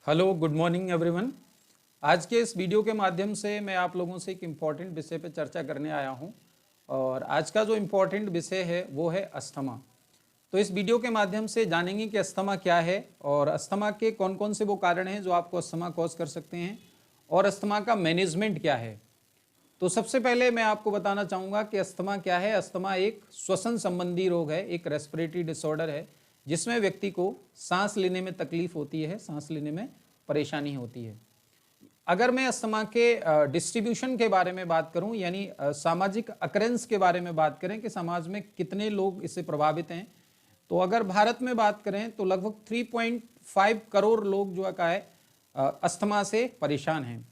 Hello, good morning everyone. आज के इस वीडियो के माध्यम से मैं आप लोगों से एक इम्पॉर्टेंट विषय पर चर्चा करने आया हूं और आज का जो इम्पॉर्टेंट विषय है वो है अस्थमा। तो इस वीडियो के माध्यम से जानेंगे कि अस्थमा क्या है और अस्थमा के कौन कौन से वो कारण हैं जो आपको अस्थमा कॉज कर सकते हैं और अस्थमा का मैनेजमेंट क्या है। तो सबसे पहले मैं आपको बताना चाहूँगा कि अस्थमा क्या है। अस्थमा एक श्वसन संबंधी रोग है, एक रेस्पिरेटरी डिसऑर्डर है जिसमें व्यक्ति को सांस लेने में तकलीफ होती है, सांस लेने में परेशानी होती है। अगर मैं अस्थमा के डिस्ट्रीब्यूशन के बारे में बात करूं, यानी सामाजिक अकरेंस के बारे में बात करें कि समाज में कितने लोग इससे प्रभावित हैं, तो अगर भारत में बात करें तो लगभग 3.5 करोड़ लोग जो है अस्थमा से परेशान हैं।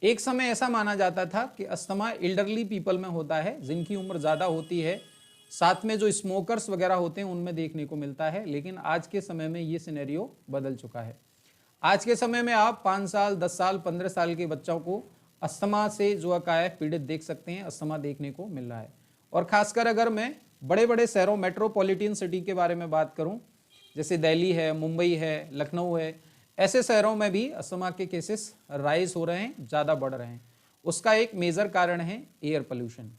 एक समय ऐसा माना जाता था कि अस्थमा एल्डरली पीपल में होता है, जिनकी उम्र ज़्यादा होती है, साथ में जो स्मोकर्स वगैरह होते हैं उनमें देखने को मिलता है। लेकिन आज के समय में ये सिनेरियो बदल चुका है। आज के समय में आप 5 साल, 10 साल, 15 साल के बच्चों को अस्थमा से जो है पीड़ित देख सकते हैं, अस्थमा देखने को मिल रहा है। और खासकर अगर मैं बड़े बड़े शहरों, मेट्रोपॉलिटन सिटी के बारे में बात करूं, जैसे दिल्ली है, मुंबई है, लखनऊ है, ऐसे शहरों में भी अस्थमा के केसेस राइज हो रहे हैं, ज़्यादा बढ़ रहे हैं। उसका एक मेजर कारण है एयर पोल्यूशन।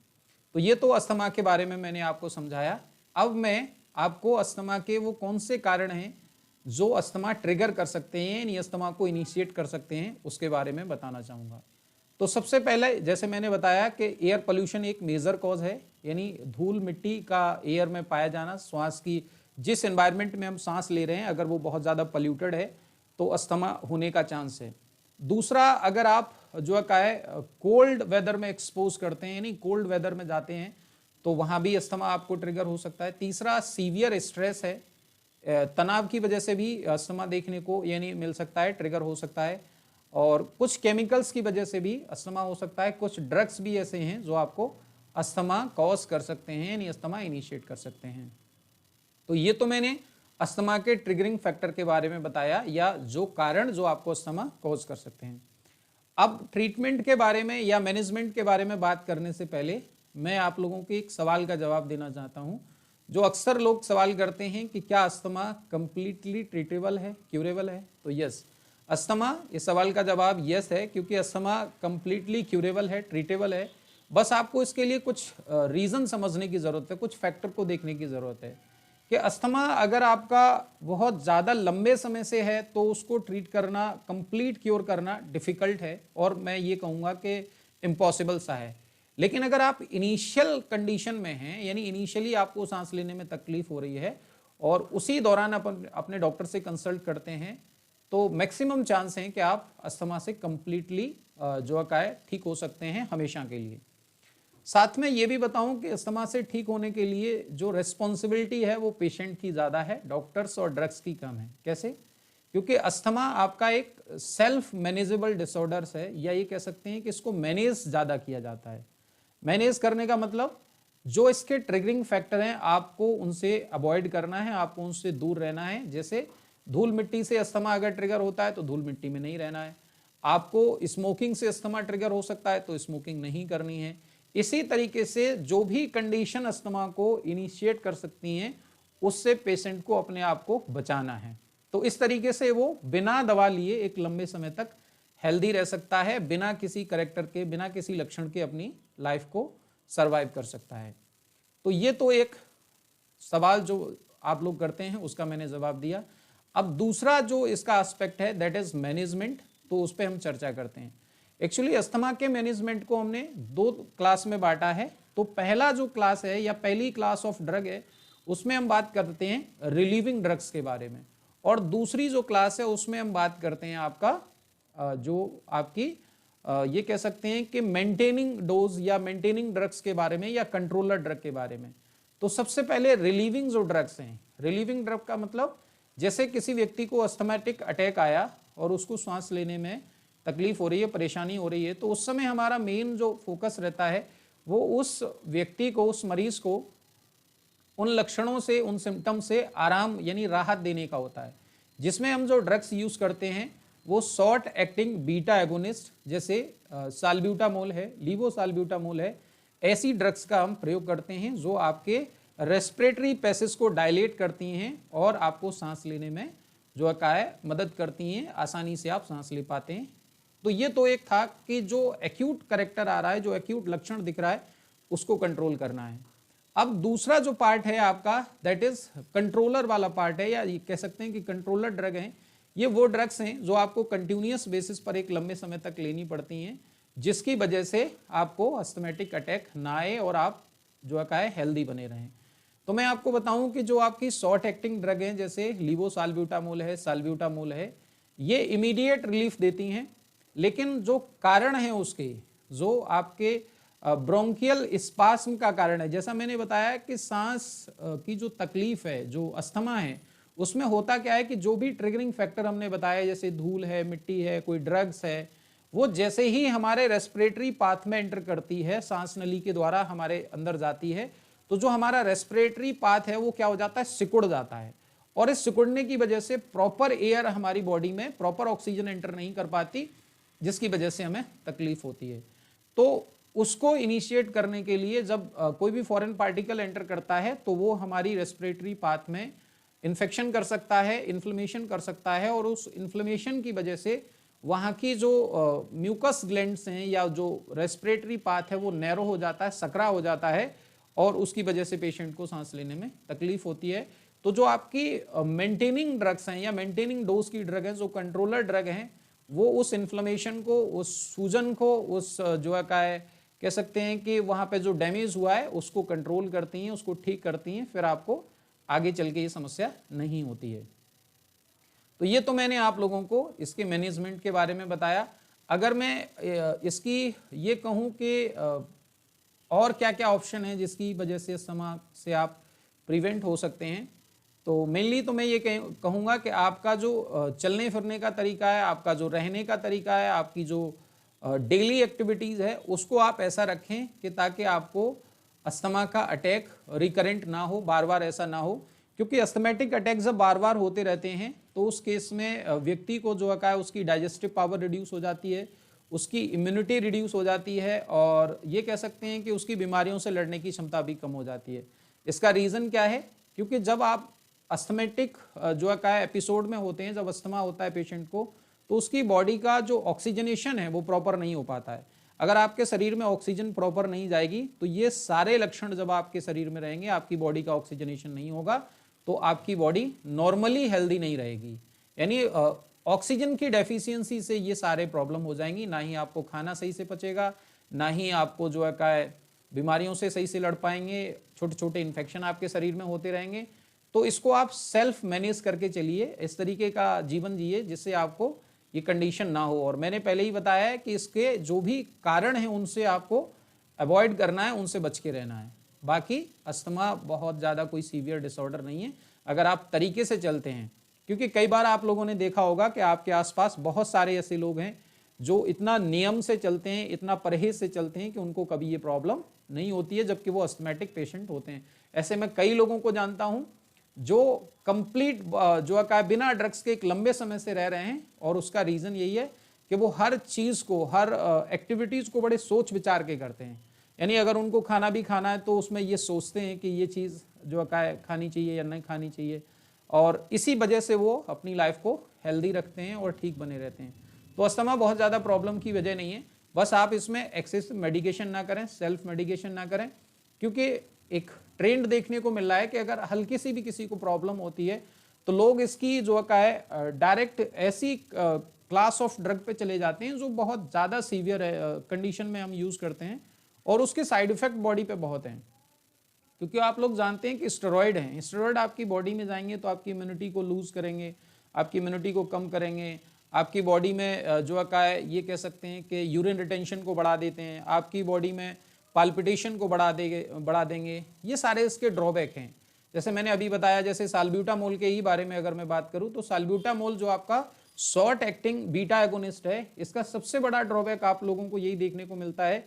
तो ये तो अस्थमा के बारे में मैंने आपको समझाया। अब मैं आपको अस्थमा के वो कौन से कारण हैं जो अस्थमा ट्रिगर कर सकते हैं, यानी अस्थमा को इनिशिएट कर सकते हैं, उसके बारे में बताना चाहूँगा। तो सबसे पहले जैसे मैंने बताया कि एयर पोल्यूशन एक मेजर कॉज है, यानी धूल मिट्टी का एयर में पाया जाना, श्वास की जिस एनवायरनमेंट में हम सांस ले रहे हैं अगर वो बहुत ज़्यादा पोल्यूटेड है तो अस्थमा होने का चांस है। दूसरा, अगर आप जो है कोल्ड वेदर में एक्सपोज करते हैं, यानी कोल्ड वेदर में जाते हैं, तो वहाँ भी अस्थमा आपको ट्रिगर हो सकता है। तीसरा, सीवियर स्ट्रेस है, तनाव की वजह से भी अस्थमा देखने को यानी मिल सकता है, ट्रिगर हो सकता है। और कुछ केमिकल्स की वजह से भी अस्थमा हो सकता है। कुछ ड्रग्स भी ऐसे हैं जो आपको अस्थमा कॉज कर सकते हैं, यानी अस्थमा इनिशिएट कर सकते हैं। तो ये तो मैंने अस्थमा के ट्रिगरिंग फैक्टर के बारे में बताया, या जो कारण जो आपको अस्थमा कॉज कर सकते हैं। अब ट्रीटमेंट के बारे में या मैनेजमेंट के बारे में बात करने से पहले मैं आप लोगों को एक सवाल का जवाब देना चाहता हूं, जो अक्सर लोग सवाल करते हैं कि क्या अस्थमा कंप्लीटली ट्रीटेबल है, क्यूरेबल है। तो यस, अस्थमा, इस सवाल का जवाब यस है, क्योंकि अस्थमा कंप्लीटली क्यूरेबल है, ट्रीटेबल है। बस आपको इसके लिए कुछ रीज़न समझने की ज़रूरत है, कुछ फैक्टर को देखने की ज़रूरत है कि अस्थमा अगर आपका बहुत ज़्यादा लंबे समय से है तो उसको ट्रीट करना, कंप्लीट क्योर करना डिफ़िकल्ट है, और मैं ये कहूँगा कि इम्पॉसिबल सा है। लेकिन अगर आप इनिशियल कंडीशन में हैं, यानी इनिशियली आपको सांस लेने में तकलीफ हो रही है और उसी दौरान अपने डॉक्टर से कंसल्ट करते हैं, तो मैक्सिमम चांस हैं कि आप अस्थमा से कंप्लीटली जो है ठीक हो सकते हैं हमेशा के लिए। साथ में ये भी बताऊं कि अस्थमा से ठीक होने के लिए जो रिस्पॉन्सिबिलिटी है वो पेशेंट की ज़्यादा है, डॉक्टर्स और ड्रग्स की कम है। कैसे? क्योंकि अस्थमा आपका एक सेल्फ मैनेजेबल डिसऑर्डर्स है, या ये कह सकते हैं कि इसको मैनेज ज़्यादा किया जाता है। मैनेज करने का मतलब जो इसके ट्रिगरिंग फैक्टर हैं आपको उनसे अवॉइड करना है, आपको उनसे दूर रहना है। जैसे धूल मिट्टी से अस्थमा अगर ट्रिगर होता है तो धूल मिट्टी में नहीं रहना है। आपको स्मोकिंग से अस्थमा ट्रिगर हो सकता है तो स्मोकिंग नहीं करनी है। इसी तरीके से जो भी कंडीशन अस्थमा को इनिशिएट कर सकती हैं उससे पेशेंट को अपने आप को बचाना है। तो इस तरीके से वो बिना दवा लिए एक लंबे समय तक हेल्दी रह सकता है, बिना किसी करेक्टर के, बिना किसी लक्षण के अपनी लाइफ को सरवाइव कर सकता है। तो ये तो एक सवाल जो आप लोग करते हैं उसका मैंने जवाब दिया। अब दूसरा जो इसका एस्पेक्ट है दैट इज मैनेजमेंट, तो उस पर हम चर्चा करते हैं। एक्चुअली अस्थमा के मैनेजमेंट को हमने 2 क्लास में बांटा है। तो पहला जो क्लास है या पहली क्लास ऑफ ड्रग है उसमें हम बात करते हैं रिलीविंग ड्रग्स के बारे में, और दूसरी जो क्लास है उसमें हम बात करते हैं आपका जो आपकी ये कह सकते हैं कि मेंटेनिंग डोज या मेंटेनिंग ड्रग्स के बारे में या कंट्रोलर ड्रग के बारे में। तो सबसे पहले रिलीविंग जो ड्रग्स हैं, रिलीविंग ड्रग का मतलब जैसे किसी व्यक्ति को अस्थमैटिक अटैक आया और उसको सांस लेने में तकलीफ हो रही है, परेशानी हो रही है, तो उस समय हमारा मेन जो फोकस रहता है वो उस व्यक्ति को, उस मरीज को उन लक्षणों से, उन सिम्टम से आराम यानी राहत देने का होता है। जिसमें हम जो ड्रग्स यूज करते हैं वो शॉर्ट एक्टिंग बीटा एगोनिस्ट, जैसे साल्ब्यूटामोल है, लीवोसाल्ब्यूटामोल है, ऐसी ड्रग्स का हम प्रयोग करते हैं जो आपके रेस्पिरेटरी पैसेज को डायलेट करती हैं और आपको सांस लेने में जो है क्या है मदद करती हैं, आसानी से आप सांस ले पाते हैं। तो ये तो एक था कि जो एक्यूट करेक्टर आ रहा है, जो एक्यूट लक्षण दिख रहा है, उसको कंट्रोल करना है। अब दूसरा जो पार्ट है आपका, दैट इज कंट्रोलर वाला पार्ट है, या ये कह सकते हैं कि कंट्रोलर ड्रग हैं। ये वो ड्रग्स हैं जो आपको कंटिन्यूअस बेसिस पर एक लंबे समय तक लेनी पड़ती हैं, जिसकी वजह से आपको अस्थमैटिक अटैक ना आए और आप जो है हेल्दी बने रहें। तो मैं आपको बताऊं कि जो आपकी शॉर्ट एक्टिंग ड्रग हैं, जैसे लीवोसाल्ब्यूटामोल है, साल्ब्यूटामोल है, ये इमीडिएट रिलीफ देती हैं, लेकिन जो कारण है उसके, जो आपके ब्रोंकियल स्पास्म का कारण है, जैसा मैंने बताया कि सांस की जो तकलीफ है, जो अस्थमा है, उसमें होता क्या है कि जो भी ट्रिगरिंग फैक्टर हमने बताया, जैसे धूल है, मिट्टी है, कोई ड्रग्स है, वो जैसे ही हमारे रेस्पिरेटरी पाथ में एंटर करती है, सांस नली के द्वारा हमारे अंदर जाती है, तो जो हमारा रेस्पिरेटरी पाथ है वो क्या हो जाता है, सिकुड़ जाता है। और इस सिकुड़ने की वजह से प्रॉपर एयर हमारी बॉडी में, प्रॉपर ऑक्सीजन एंटर नहीं कर पाती, जिसकी वजह से हमें तकलीफ होती है। तो उसको इनिशिएट करने के लिए जब कोई भी फॉरेन पार्टिकल एंटर करता है, तो वो हमारी रेस्पिरेटरी पाथ में इन्फेक्शन कर सकता है, इन्फ्लेमेशन कर सकता है, और उस इन्फ्लेमेशन की वजह से वहाँ की जो म्यूकस ग्लैंड्स हैं या जो रेस्पिरेटरी पाथ है वो नैरो हो जाता है, सकरा हो जाता है, और उसकी वजह से पेशेंट को सांस लेने में तकलीफ होती है। तो जो आपकी मेंटेनिंग ड्रग्स हैं या मेंटेनिंग डोज की ड्रग हैं, जो कंट्रोलर ड्रग हैं, वो उस इन्फ्लेमेशन को, उस सूजन को, उस जो है कह सकते हैं कि वहाँ पे जो डैमेज हुआ है उसको कंट्रोल करती हैं, उसको ठीक करती हैं, फिर आपको आगे चल के ये समस्या नहीं होती है। तो ये तो मैंने आप लोगों को इसके मैनेजमेंट के बारे में बताया। अगर मैं इसकी ये कहूँ कि और क्या क्या ऑप्शन है जिसकी वजह से अस्थमा से आप प्रिवेंट हो सकते हैं, तो मेनली तो मैं ये कहूँगा कि आपका जो चलने फिरने का तरीका है, आपका जो रहने का तरीका है, आपकी जो डेली एक्टिविटीज़ है, उसको आप ऐसा रखें कि ताकि आपको अस्थमा का अटैक रिकरेंट ना हो, बार बार ऐसा ना हो। क्योंकि अस्थमेटिक अटैक जब बार बार होते रहते हैं तो उस केस में व्यक्ति को जो है उसकी डाइजेस्टिव पावर रिड्यूस हो जाती है, उसकी इम्यूनिटी रिड्यूस हो जाती है, और ये कह सकते हैं कि उसकी बीमारियों से लड़ने की क्षमता भी कम हो जाती है। इसका रीज़न क्या है? क्योंकि जब आप अस्थमेटिक जो है एपिसोड में होते हैं, जब अस्थमा होता है पेशेंट को, तो उसकी बॉडी का जो ऑक्सीजनेशन है वो प्रॉपर नहीं हो पाता है। अगर आपके शरीर में ऑक्सीजन प्रॉपर नहीं जाएगी तो ये सारे लक्षण जब आपके शरीर में रहेंगे, आपकी बॉडी का ऑक्सीजनेशन नहीं होगा, तो आपकी बॉडी नॉर्मली हेल्दी नहीं रहेगी। यानी ऑक्सीजन की डेफिशिएंसी से ये सारे प्रॉब्लम हो जाएंगी। ना ही आपको खाना सही से पचेगा, ना ही आपको जो है बीमारियों से सही से लड़ पाएंगे, छोटे छोटे इन्फेक्शन आपके शरीर में होते रहेंगे। तो इसको आप सेल्फ मैनेज करके चलिए, इस तरीके का जीवन जिए जिससे आपको ये कंडीशन ना हो। और मैंने पहले ही बताया है कि इसके जो भी कारण हैं उनसे आपको अवॉइड करना है, उनसे बच के रहना है। बाकी अस्थमा बहुत ज़्यादा कोई सीवियर डिसऑर्डर नहीं है अगर आप तरीके से चलते हैं। क्योंकि कई बार आप लोगों ने देखा होगा कि आपके आसपास बहुत सारे ऐसे लोग हैं जो इतना नियम से चलते हैं, इतना परहेज से चलते हैं कि उनको कभी ये प्रॉब्लम नहीं होती है, जबकि वो अस्थमेटिक पेशेंट होते हैं। ऐसे मैं कई लोगों को जानता हूँ जो कंप्लीट जो है बिना ड्रग्स के एक लंबे समय से रह रहे हैं, और उसका रीज़न यही है कि वो हर चीज़ को, हर एक्टिविटीज़ को बड़े सोच विचार के करते हैं। यानी अगर उनको खाना भी खाना है तो उसमें ये सोचते हैं कि ये चीज़ जो है खानी चाहिए या नहीं खानी चाहिए, और इसी वजह से वो अपनी लाइफ को हेल्दी रखते हैं और ठीक बने रहते हैं। तो अस्थमा बहुत ज़्यादा प्रॉब्लम की वजह नहीं है, बस आप इसमें एक्सेसिव मेडिकेशन ना करें, सेल्फ मेडिकेशन ना करें। क्योंकि एक ट्रेंड देखने को मिल रहा है कि अगर हल्की सी भी किसी को प्रॉब्लम होती है तो लोग इसकी जो है डायरेक्ट ऐसी क्लास ऑफ ड्रग पे चले जाते हैं जो बहुत ज़्यादा सीवियर कंडीशन में हम यूज़ करते हैं, और उसके साइड इफेक्ट बॉडी पे बहुत हैं। क्योंकि आप लोग जानते हैं कि स्टेरॉइड हैं, स्टेरॉइड आपकी बॉडी में जाएंगे तो आपकी इम्यूनिटी को लूज़ करेंगे, आपकी इम्यूनिटी को कम करेंगे, आपकी बॉडी में जो है ये कह सकते हैं कि यूरिन रिटेंशन को बढ़ा देते हैं, आपकी बॉडी में पाल्पिटेशन को बढ़ा देंगे। ये सारे इसके ड्रॉबैक हैं। जैसे मैंने अभी बताया, जैसे साल्ब्यूटामोल के ही बारे में अगर मैं बात करूं तो साल्ब्यूटामोल जो आपका शॉर्ट एक्टिंग बीटा एगोनिस्ट है, इसका सबसे बड़ा ड्रॉबैक आप लोगों को यही देखने को मिलता है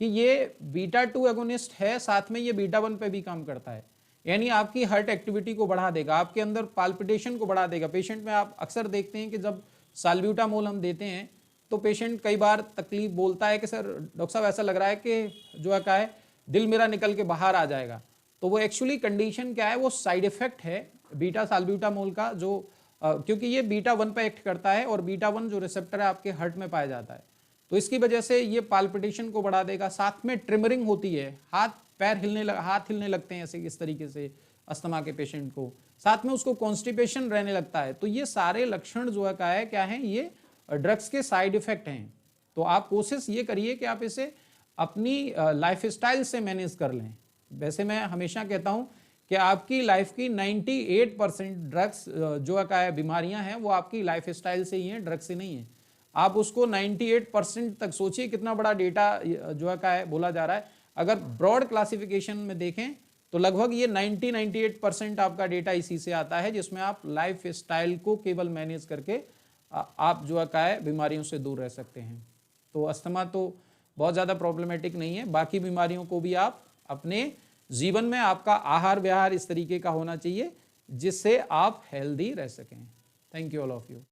कि ये बीटा 2 एगोनिस्ट है, साथ में ये बीटा 1 पे भी काम करता है। यानी आपकी हार्ट एक्टिविटी को बढ़ा देगा, आपके अंदर पाल्पिटेशन को बढ़ा देगा। पेशेंट में आप अक्सर देखते हैं कि जब साल्ब्यूटामोल हम देते हैं तो पेशेंट कई बार तकलीफ बोलता है कि सर डॉक्टर साहब ऐसा लग रहा है कि जो है दिल मेरा निकल के बाहर आ जाएगा। तो वो एक्चुअली कंडीशन क्या है, वो साइड इफेक्ट है बीटा साल्ब्यूटामोल का, जो क्योंकि ये बीटा 1 पे एक्ट करता है और बीटा 1 जो रिसेप्टर है आपके हार्ट में पाया जाता है, तो इसकी वजह से ये पाल्पिटेशन को बढ़ा देगा। साथ में ट्रिमरिंग होती है, हाथ हिलने लगते हैं ऐसे इस तरीके से अस्थमा के पेशेंट को, साथ में उसको कॉन्स्टिपेशन रहने लगता है। तो ये सारे लक्षण जो है क्या है, ये ड्रग्स के साइड इफेक्ट हैं। तो आप कोशिश ये करिए कि आप इसे अपनी लाइफस्टाइल से मैनेज कर लें। वैसे मैं हमेशा कहता हूं कि आपकी लाइफ की 98% ड्रग्स जो है बीमारियां हैं वो आपकी लाइफस्टाइल से ही हैं, ड्रग्स से नहीं है। आप उसको 98% तक सोचिए, कितना बड़ा डेटा जो है बोला जा रहा है। अगर ब्रॉड क्लासिफिकेशन में देखें तो लगभग ये 98% आपका डेटा इसी से आता है, जिसमें आप लाइफ स्टाइल को केवल मैनेज करके आप जो है बीमारियों से दूर रह सकते हैं। तो अस्थमा तो बहुत ज़्यादा प्रॉब्लमेटिक नहीं है। बाकी बीमारियों को भी आप अपने जीवन में, आपका आहार विहार इस तरीके का होना चाहिए जिससे आप हेल्दी रह सकें। Thank you all of you.